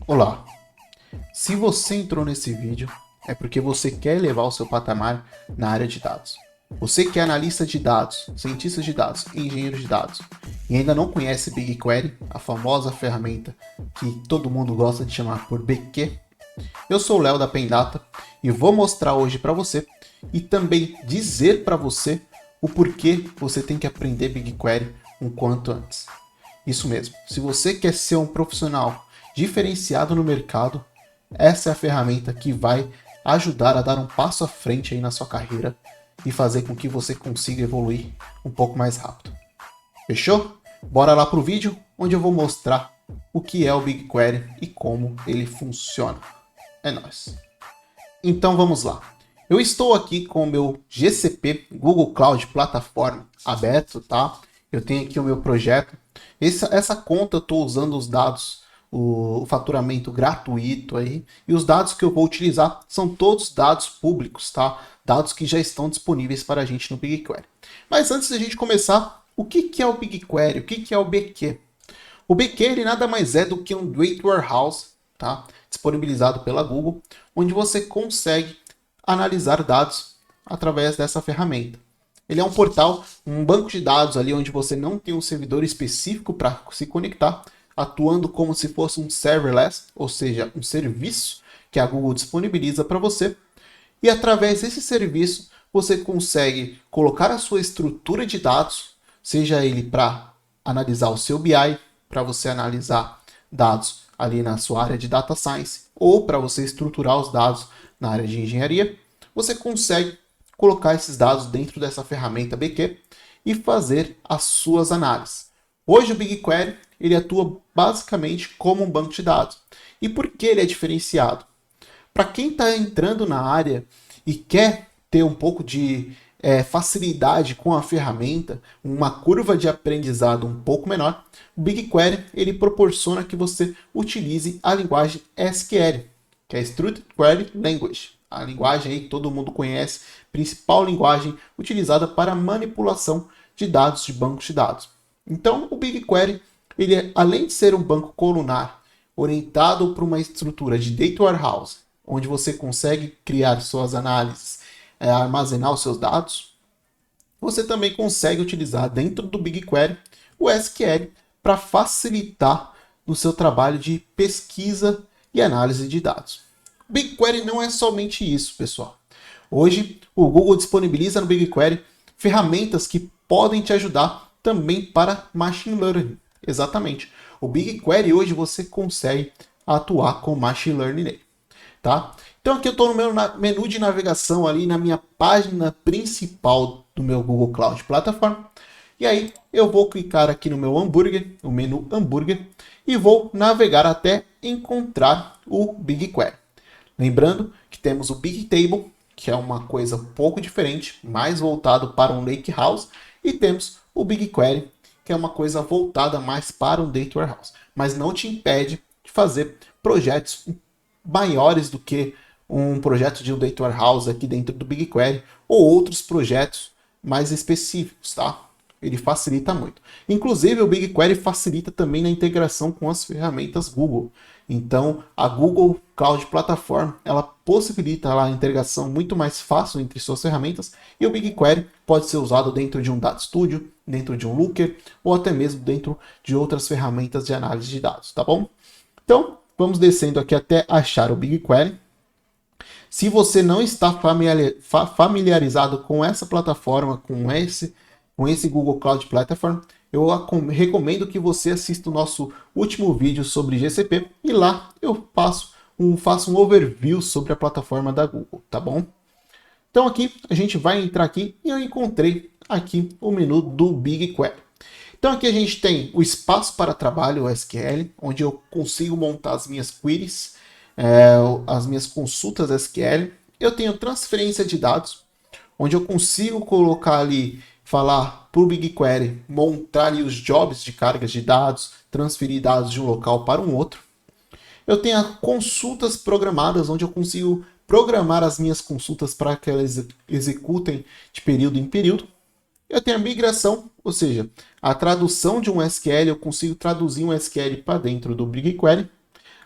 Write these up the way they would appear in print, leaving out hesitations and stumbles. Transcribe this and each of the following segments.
Olá, se você entrou nesse vídeo é porque você quer elevar o seu patamar na área de dados. Você que é analista de dados, cientista de dados, engenheiro de dados e ainda não conhece BigQuery, a famosa ferramenta que todo mundo gosta de chamar por BQ, eu sou o Léo da Pendata e vou mostrar hoje para você e também dizer para você o porquê você tem que aprender BigQuery um quanto antes. Isso mesmo, se você quer ser um profissional diferenciado no mercado, essa é a ferramenta que vai ajudar a dar um passo à frente aí na sua carreira e fazer com que você consiga evoluir um pouco mais rápido. Fechou? Bora lá pro vídeo onde eu vou mostrar o que é o BigQuery e como ele funciona. É nóis! Então vamos lá. Eu estou aqui com o meu GCP, Google Cloud Platform, aberto, tá? Eu tenho aqui o meu projeto. Essa conta eu estou usando os dados, o faturamento gratuito aí. E os dados que eu vou utilizar são todos dados públicos, tá? Dados que já estão disponíveis para a gente no BigQuery. Mas antes da gente começar, o que é o BigQuery? O que é o BQ? O BQ ele nada mais é do que um Data Warehouse, tá? Disponibilizado pela Google, onde você consegue analisar dados através dessa ferramenta. Ele é um portal, um banco de dados ali onde você não tem um servidor específico para se conectar, atuando como se fosse um serverless, ou seja, um serviço que a Google disponibiliza para você. E através desse serviço você consegue colocar a sua estrutura de dados, seja ele para analisar o seu BI, para você analisar dados ali na sua área de data science, ou para você estruturar os dados na área de engenharia, você consegue colocar esses dados dentro dessa ferramenta BQ e fazer as suas análises. Hoje o BigQuery ele atua basicamente como um banco de dados. E por que ele é diferenciado? Para quem está entrando na área e quer ter um pouco de facilidade com a ferramenta, uma curva de aprendizado um pouco menor, o BigQuery ele proporciona que você utilize a linguagem SQL, que é Structured Query Language, a linguagem aí que todo mundo conhece, principal linguagem utilizada para manipulação de dados de bancos de dados. Então, o BigQuery, ele além de ser um banco colunar orientado para uma estrutura de Data Warehouse, onde você consegue criar suas análises, armazenar os seus dados, você também consegue utilizar dentro do BigQuery o SQL para facilitar no seu trabalho de pesquisa e análise de dados. O BigQuery não é somente isso, pessoal. Hoje, o Google disponibiliza no BigQuery ferramentas que podem te ajudar também para Machine Learning. Exatamente. O BigQuery hoje você consegue atuar com Machine Learning nele. Tá? Então aqui eu estou no meu menu de navegação ali na minha página principal do meu Google Cloud Platform. E aí eu vou clicar aqui no meu hambúrguer, o menu hambúrguer, e vou navegar até encontrar o BigQuery. Lembrando que temos o Bigtable, que é uma coisa um pouco diferente, mais voltado para um Lakehouse, e temos o BigQuery, que é uma coisa voltada mais para um Data Warehouse. Mas não te impede de fazer projetos maiores do que um projeto de um Data Warehouse aqui dentro do BigQuery ou outros projetos mais específicos, tá? Ele facilita muito. Inclusive, o BigQuery facilita também na integração com as ferramentas Google. Então, a Google Cloud Platform, ela possibilita lá a integração muito mais fácil entre suas ferramentas e o BigQuery pode ser usado dentro de um Data Studio, dentro de um Looker ou até mesmo dentro de outras ferramentas de análise de dados, tá bom? Então, vamos descendo aqui até achar o BigQuery. Se você não está familiarizado com essa plataforma, com esse Google Cloud Platform, eu recomendo que você assista o nosso último vídeo sobre GCP e lá eu faço um overview sobre a plataforma da Google, tá bom? Então aqui a gente vai entrar aqui e eu encontrei aqui o menu do BigQuery. Então aqui a gente tem o espaço para trabalho, o SQL, onde eu consigo montar as minhas queries, as minhas consultas SQL. Eu tenho transferência de dados, onde eu consigo colocar ali, falar para o BigQuery, montar ali os jobs de cargas de dados, transferir dados de um local para um outro. Eu tenho consultas programadas, onde eu consigo programar as minhas consultas para que elas executem de período em período. Eu tenho a migração, ou seja, a tradução de um SQL, eu consigo traduzir um SQL para dentro do BigQuery.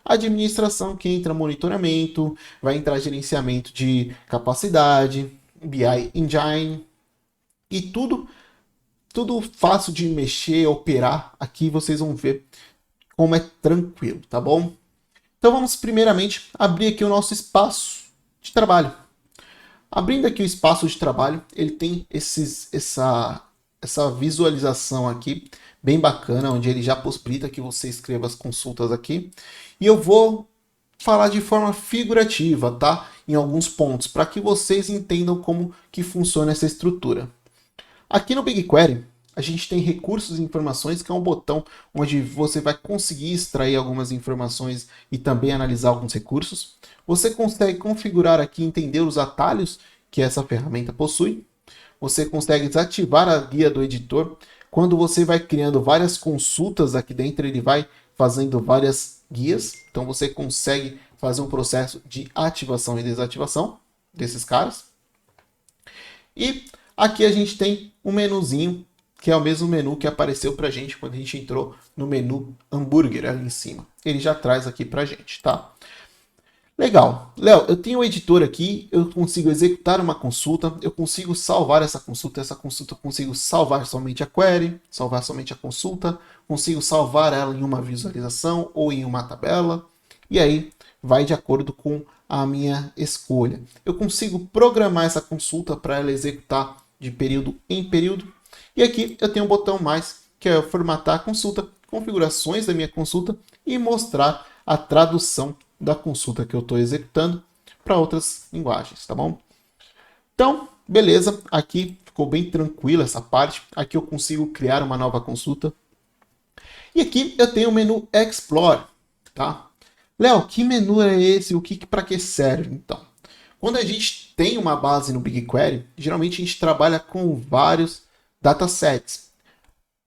administração, que entra monitoramento, vai entrar gerenciamento de capacidade, BI Engine e tudo fácil de mexer, operar. Aqui vocês vão ver como é tranquilo, tá bom? Então vamos primeiramente abrir aqui o nosso espaço de trabalho. Abrindo aqui o espaço de trabalho, ele tem essa visualização aqui bem bacana, onde ele já possibilita que você escreva as consultas aqui. E eu vou falar de forma figurativa, tá? Em alguns pontos, para que vocês entendam como que funciona essa estrutura. Aqui no BigQuery, a gente tem recursos e informações, que é um botão onde você vai conseguir extrair algumas informações e também analisar alguns recursos. Você consegue configurar aqui, entender os atalhos que essa ferramenta possui. Você consegue desativar a guia do editor. Quando você vai criando várias consultas aqui dentro, ele vai fazendo várias guias. Então você consegue fazer um processo de ativação e desativação desses caras. E aqui a gente tem um menuzinho, que é o mesmo menu que apareceu para a gente quando a gente entrou no menu hambúrguer ali em cima. Ele já traz aqui para a gente, tá? Legal. Léo, eu tenho um editor aqui, eu consigo executar uma consulta, eu consigo salvar essa consulta eu consigo salvar somente a query, salvar somente a consulta, consigo salvar ela em uma visualização ou em uma tabela, e aí vai de acordo com a minha escolha. Eu consigo programar essa consulta para ela executar de período em período, e aqui eu tenho um botão mais, que é formatar a consulta, configurações da minha consulta e mostrar a tradução da consulta que eu estou executando para outras linguagens, tá bom? Então, beleza, aqui ficou bem tranquila essa parte. Aqui eu consigo criar uma nova consulta. E aqui eu tenho o menu Explore, tá? Léo, que menu é esse? Para que serve, então? Quando a gente tem uma base no BigQuery, geralmente a gente trabalha com vários datasets.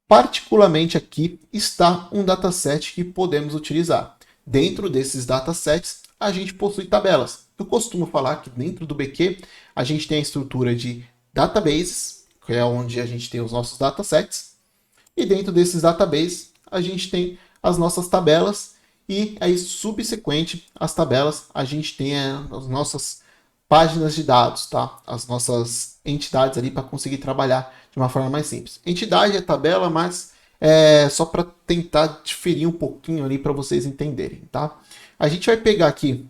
Particularmente aqui está um dataset que podemos utilizar. Dentro desses datasets, a gente possui tabelas. Eu costumo falar que dentro do BQ, a gente tem a estrutura de databases, que é onde a gente tem os nossos datasets. E dentro desses databases, a gente tem as nossas tabelas. E aí, subsequente às tabelas, a gente tem as nossas páginas de dados, tá? As nossas entidades ali para conseguir trabalhar de uma forma mais simples. Entidade é tabela, mas é só para tentar diferir um pouquinho ali para vocês entenderem, tá? A gente vai pegar aqui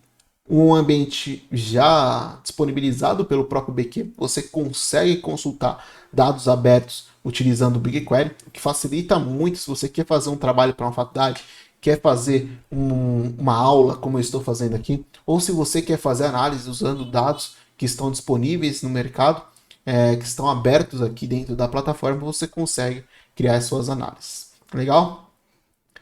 um ambiente já disponibilizado pelo próprio BQ. Você consegue consultar dados abertos utilizando o BigQuery, o que facilita muito se você quer fazer um trabalho para uma faculdade, quer fazer uma aula, como eu estou fazendo aqui, ou se você quer fazer análise usando dados que estão disponíveis no mercado, que estão abertos aqui dentro da plataforma, você consegue criar as suas análises. Legal?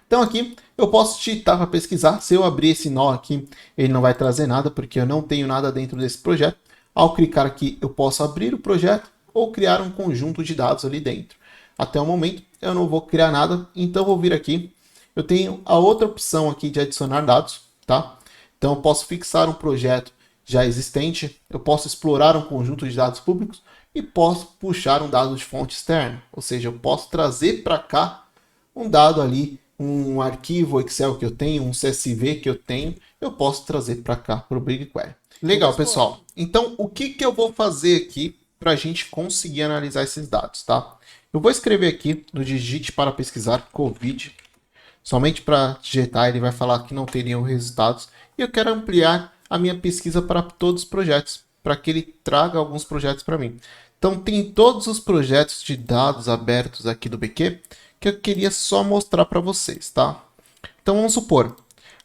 Então aqui eu posso digitar para pesquisar. Se eu abrir esse nó aqui, ele não vai trazer nada, porque eu não tenho nada dentro desse projeto. Ao clicar aqui, eu posso abrir o projeto ou criar um conjunto de dados ali dentro. Até o momento, eu não vou criar nada, então eu vou vir aqui. Eu tenho a outra opção aqui de adicionar dados, tá? Então eu posso fixar um projeto já existente, eu posso explorar um conjunto de dados públicos e posso puxar um dado de fonte externa, ou seja, eu posso trazer para cá um dado ali, um arquivo Excel que eu tenho, um CSV que eu tenho, eu posso trazer para cá para o BigQuery. Legal, pessoal. Então, o que eu vou fazer aqui para a gente conseguir analisar esses dados, tá? Eu vou escrever aqui no Digite para pesquisar COVID. Somente para digitar, ele vai falar que não teriam resultados. E eu quero ampliar a minha pesquisa para todos os projetos, para que ele traga alguns projetos para mim. Então, tem todos os projetos de dados abertos aqui do BQ que eu queria só mostrar para vocês, tá? Então, vamos supor,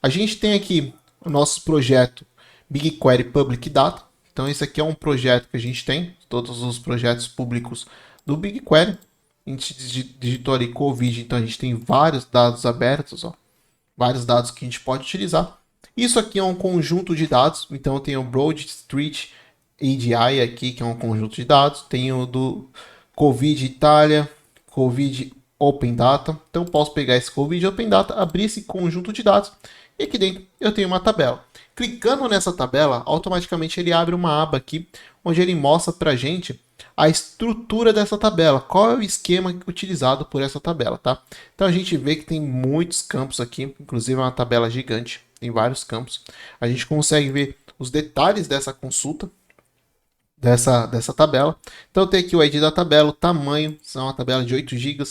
a gente tem aqui o nosso projeto BigQuery Public Data. Então, esse aqui é um projeto que a gente tem, todos os projetos públicos do BigQuery. A gente digitou ali COVID, então a gente tem vários dados abertos, ó, vários dados que a gente pode utilizar. Isso aqui é um conjunto de dados, então eu tenho o Broad Street ADI aqui, que é um conjunto de dados, tenho do COVID Itália, COVID Open Data, então eu posso pegar esse COVID Open Data, abrir esse conjunto de dados, e aqui dentro eu tenho uma tabela. Clicando nessa tabela, automaticamente ele abre uma aba aqui, onde ele mostra para a gente a estrutura dessa tabela, qual é o esquema utilizado por essa tabela, tá? Então a gente vê que tem muitos campos aqui, inclusive é uma tabela gigante. tem vários campos. A gente consegue ver os detalhes dessa consulta, dessa tabela. Então tem aqui o ID da tabela, o tamanho, são uma tabela de 8 GB.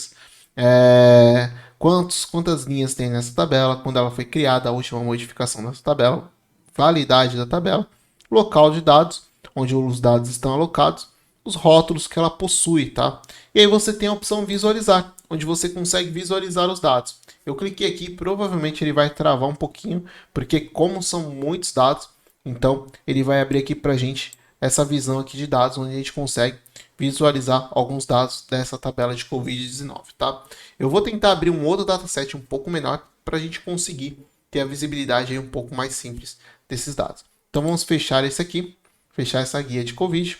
Quantas linhas tem nessa tabela, quando ela foi criada, a última modificação dessa tabela, validade da tabela, local de dados, onde os dados estão alocados, os rótulos que ela possui, tá? E aí você tem a opção visualizar, onde você consegue visualizar os dados. Eu cliquei aqui, provavelmente ele vai travar um pouquinho, porque como são muitos dados, então ele vai abrir aqui pra gente essa visão aqui de dados, onde a gente consegue visualizar alguns dados dessa tabela de Covid-19, tá? Eu vou tentar abrir um outro dataset um pouco menor para a gente conseguir ter a visibilidade aí um pouco mais simples desses dados. Então vamos fechar esse aqui, fechar essa guia de Covid.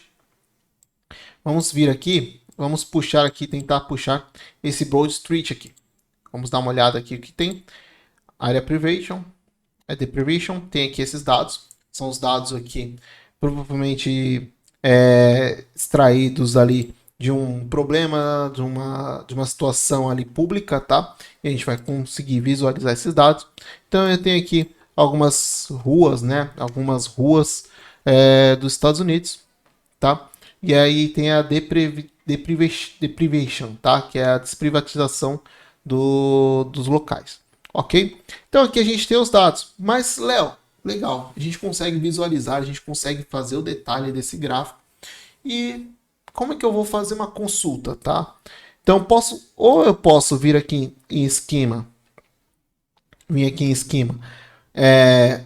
Vamos vir aqui, vamos puxar aqui, tentar puxar esse Broad Street aqui. Vamos dar uma olhada aqui o que tem. Area Privation, Deprivation, tem aqui esses dados. São os dados aqui, provavelmente extraídos ali de um problema, de uma situação ali pública, tá? E a gente vai conseguir visualizar esses dados. Então eu tenho aqui algumas ruas, né? Algumas ruas dos Estados Unidos, tá? E aí tem a deprivation, tá? Que é a desprivatização dos locais, ok? Então aqui a gente tem os dados, mas Léo, legal, a gente consegue visualizar, a gente consegue fazer o detalhe desse gráfico. E como é que eu vou fazer uma consulta, tá? Então eu posso vir aqui em esquema,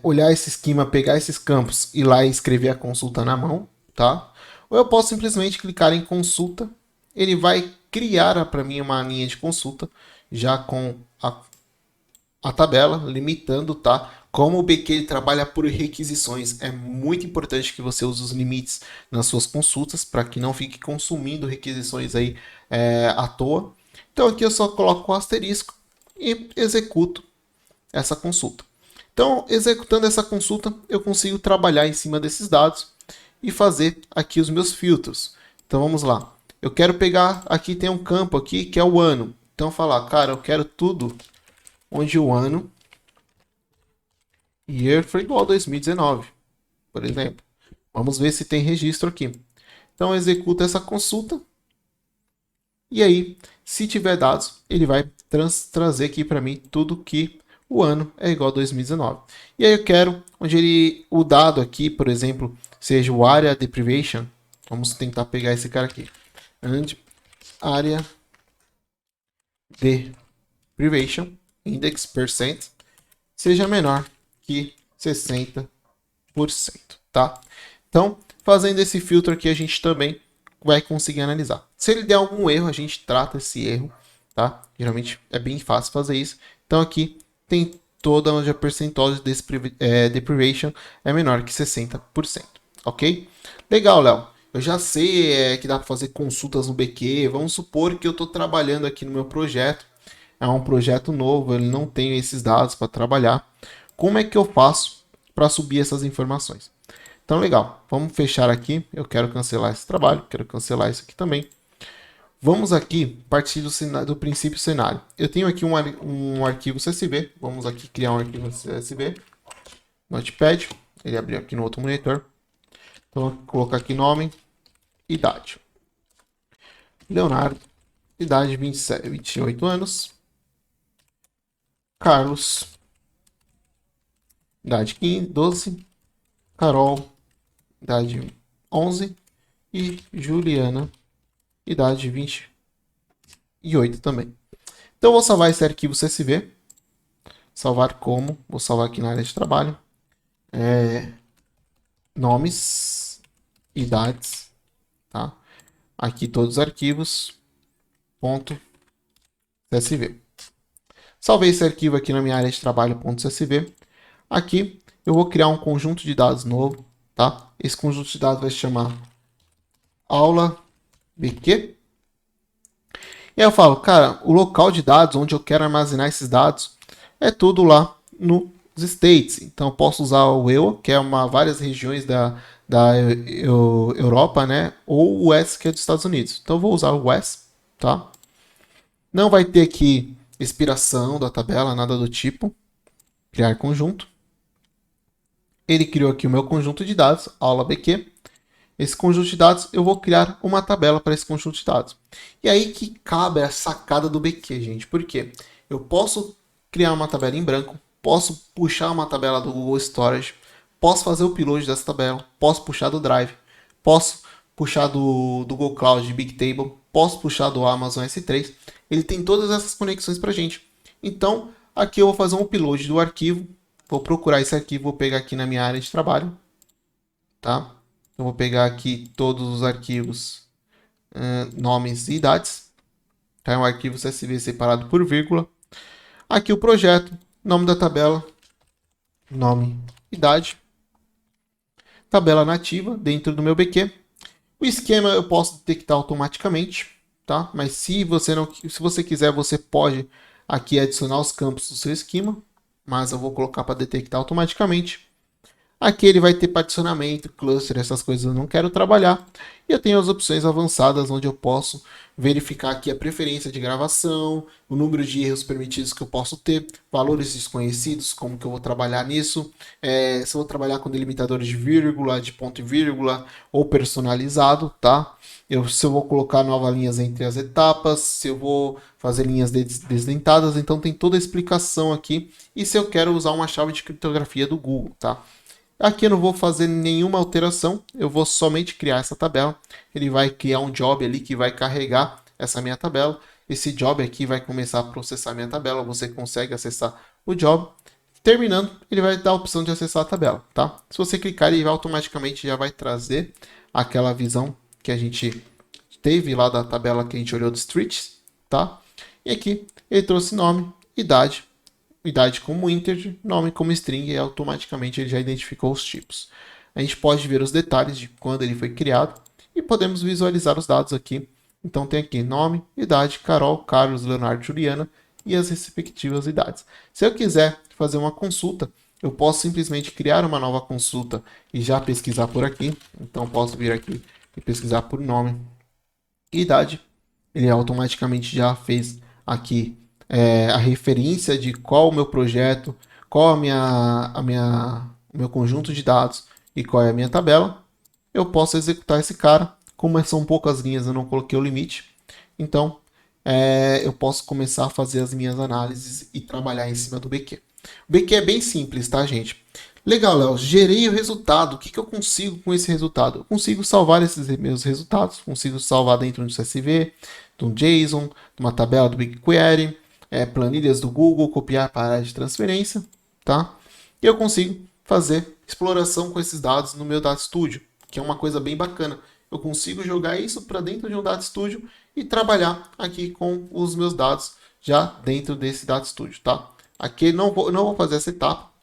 olhar esse esquema, pegar esses campos e ir lá e escrever a consulta na mão, tá? Ou eu posso simplesmente clicar em consulta, ele vai criar para mim uma linha de consulta já com a tabela, limitando, tá? Como o BQ ele trabalha por requisições, é muito importante que você use os limites nas suas consultas para que não fique consumindo requisições aí à toa. Então aqui eu só coloco o asterisco e executo essa consulta. Então, executando essa consulta, eu consigo trabalhar em cima desses dados e fazer aqui os meus filtros. Então vamos lá. Eu quero pegar, aqui tem um campo aqui que é o ano. Então falar, cara, eu quero tudo onde o ano year foi igual a 2019, por exemplo. Vamos ver se tem registro aqui. Então eu executo essa consulta e aí, se tiver dados, ele vai trazer aqui para mim tudo que o ano é igual a 2019. E aí eu quero onde o dado aqui, por exemplo, seja o area deprivation. Vamos tentar pegar esse cara aqui. And area deprivation index percent seja menor que 60%, tá? Então, fazendo esse filtro aqui, a gente também vai conseguir analisar. Se ele der algum erro, a gente trata esse erro, tá? Geralmente é bem fácil fazer isso. Então aqui tem toda onde a percentual de deprivation é menor que 60%, ok? Legal, Léo. Eu já sei que dá para fazer consultas no BQ. Vamos supor que eu estou trabalhando aqui no meu projeto. É um projeto novo, ele não tem esses dados para trabalhar. Como é que eu faço para subir essas informações? Então, legal. Vamos fechar aqui. Eu quero cancelar esse trabalho. Quero cancelar isso aqui também. Vamos aqui partir do princípio cenário. Eu tenho aqui um arquivo CSV. Vamos aqui criar um arquivo CSV. Notepad. Ele abriu aqui no outro monitor. Então, vou colocar aqui nome. Idade. Leonardo. Idade 28 anos. Carlos. Idade 12. Carol. Idade 11. E Juliana. Idade 28 também. Então, eu vou salvar esse arquivo CSV. Salvar como? Vou salvar aqui na área de trabalho. Nomes. Idades. Tá? Aqui todos os arquivos. Ponto .csv. Salvei esse arquivo aqui na minha área de trabalho .csv. Aqui eu vou criar um conjunto de dados novo, tá? Esse conjunto de dados vai se chamar aula BQ. E aí eu falo, cara, o local de dados onde eu quero armazenar esses dados é tudo lá nos States. Então eu posso usar o EUA, que é várias regiões da Europa, né? Ou o US, que é dos Estados Unidos. Então eu vou usar o US, tá? Não vai ter aqui expiração da tabela, nada do tipo. Criar conjunto. Ele criou aqui o meu conjunto de dados, aula BQ. Esse conjunto de dados, eu vou criar uma tabela para esse conjunto de dados. E aí que cabe a sacada do BQ, gente. Por quê? Eu posso criar uma tabela em branco, posso puxar uma tabela do Google Storage, posso fazer o upload dessa tabela, posso puxar do Drive, posso puxar do Google Cloud Bigtable, posso puxar do Amazon S3. Ele tem todas essas conexões para a gente. Então, aqui eu vou fazer um upload do arquivo, vou procurar esse arquivo, vou pegar aqui na minha área de trabalho, tá? Eu vou pegar aqui todos os arquivos, nomes e idades. Tá? É um arquivo CSV separado por vírgula. Aqui o projeto, nome da tabela, nome, idade. Tabela nativa dentro do meu BQ. O esquema eu posso detectar automaticamente, tá? Mas se você quiser, você pode aqui adicionar os campos do seu esquema, mas eu vou colocar para detectar automaticamente. Aqui ele vai ter particionamento, cluster, essas coisas eu não quero trabalhar. E eu tenho as opções avançadas, onde eu posso verificar aqui a preferência de gravação, o número de erros permitidos que eu posso ter, valores desconhecidos, como que eu vou trabalhar nisso, se eu vou trabalhar com delimitadores de vírgula, de ponto e vírgula, ou personalizado, tá? Se eu vou colocar novas linhas entre as etapas, se eu vou fazer linhas desdentadas, então tem toda a explicação aqui. E se eu quero usar uma chave de criptografia do Google, tá? Aqui eu não vou fazer nenhuma alteração, eu vou somente criar essa tabela. Ele vai criar um job ali que vai carregar essa minha tabela. Esse job aqui vai começar a processar minha tabela, você consegue acessar o job. Terminando, ele vai dar a opção de acessar a tabela, tá? Se você clicar, ele automaticamente já vai trazer aquela visão que a gente teve lá da tabela que a gente olhou do streets, tá? E aqui ele trouxe nome, idade como integer, nome como string, e automaticamente ele já identificou os tipos. A gente pode ver os detalhes de quando ele foi criado e podemos visualizar os dados aqui. Então tem aqui nome, idade, Carol, Carlos, Leonardo, Juliana e as respectivas idades. Se eu quiser fazer uma consulta, eu posso simplesmente criar uma nova consulta e já pesquisar por aqui. Então posso vir aqui e pesquisar por nome e idade. Ele automaticamente já fez aqui a referência de qual o meu projeto, qual o meu conjunto de dados e qual é a minha tabela. Eu posso executar esse cara. Como são poucas linhas, eu não coloquei o limite. Então, eu posso começar a fazer as minhas análises e trabalhar em cima do BQ. O BQ é bem simples, tá, gente? Legal, Léo. Gerei o resultado. O que eu consigo com esse resultado? Eu consigo salvar esses meus resultados. Consigo salvar dentro do CSV, de um JSON, de uma tabela do BigQuery, planilhas do Google, copiar para a área de transferência, tá? E eu consigo fazer exploração com esses dados no meu Data Studio, que é uma coisa bem bacana. Eu consigo jogar isso para dentro de um Data Studio e trabalhar aqui com os meus dados já dentro desse Data Studio, tá? Aqui não vou fazer essa etapa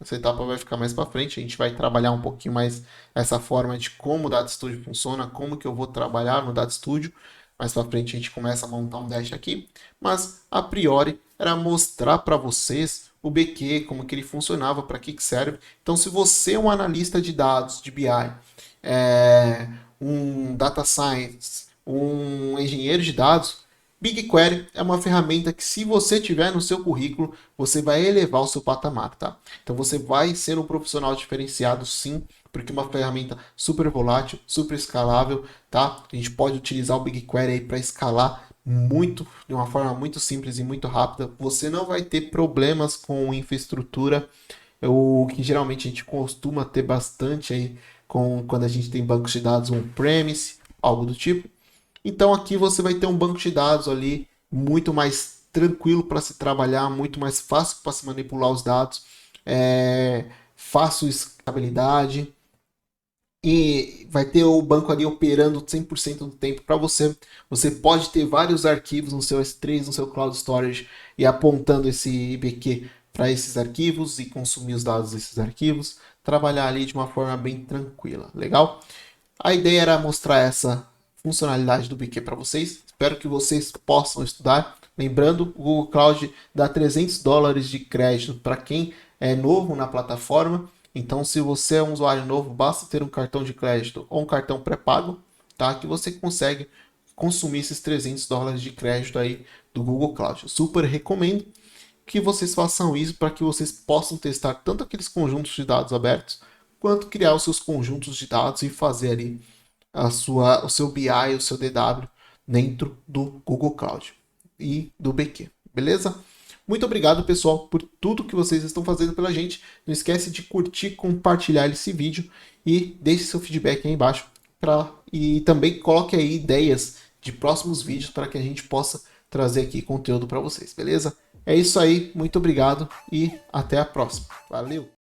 vai ficar mais para frente, a gente vai trabalhar um pouquinho mais essa forma de como o Data Studio funciona, como que eu vou trabalhar no Data Studio. Mais para frente a gente começa a montar um dash aqui, mas a priori era mostrar para vocês o BQ, como que ele funcionava, para que serve. Então, se você é um analista de dados de BI, um data science, um engenheiro de dados, BigQuery é uma ferramenta que, se você tiver no seu currículo, você vai elevar o seu patamar, tá? Então você vai ser um profissional diferenciado, sim, porque é uma ferramenta super volátil, super escalável, tá? A gente pode utilizar o BigQuery aí para escalar muito, de uma forma muito simples e muito rápida. Você não vai ter problemas com infraestrutura, o que geralmente a gente costuma ter bastante aí quando a gente tem bancos de dados on-premise, algo do tipo. Então aqui você vai ter um banco de dados ali muito mais tranquilo para se trabalhar, muito mais fácil para se manipular os dados, fácil escalabilidade e vai ter o banco ali operando 100% do tempo para você. Você pode ter vários arquivos no seu S3, no seu Cloud Storage e apontando esse IBQ para esses arquivos e consumir os dados desses arquivos, trabalhar ali de uma forma bem tranquila, legal? A ideia era mostrar essa funcionalidade do BQ para vocês. Espero que vocês possam estudar. Lembrando, o Google Cloud dá $300 de crédito para quem é novo na plataforma. Então, se você é um usuário novo, basta ter um cartão de crédito ou um cartão pré-pago, tá? Que você consegue consumir esses $300 de crédito aí do Google Cloud. Eu super recomendo que vocês façam isso para que vocês possam testar tanto aqueles conjuntos de dados abertos quanto criar os seus conjuntos de dados e fazer ali o seu BI, o seu DW dentro do Google Cloud e do BQ, beleza? Muito obrigado, pessoal, por tudo que vocês estão fazendo pela gente. Não esquece de curtir, compartilhar esse vídeo e deixe seu feedback aí embaixo. E também coloque aí ideias de próximos vídeos para que a gente possa trazer aqui conteúdo para vocês, beleza? É isso aí, muito obrigado e até a próxima. Valeu!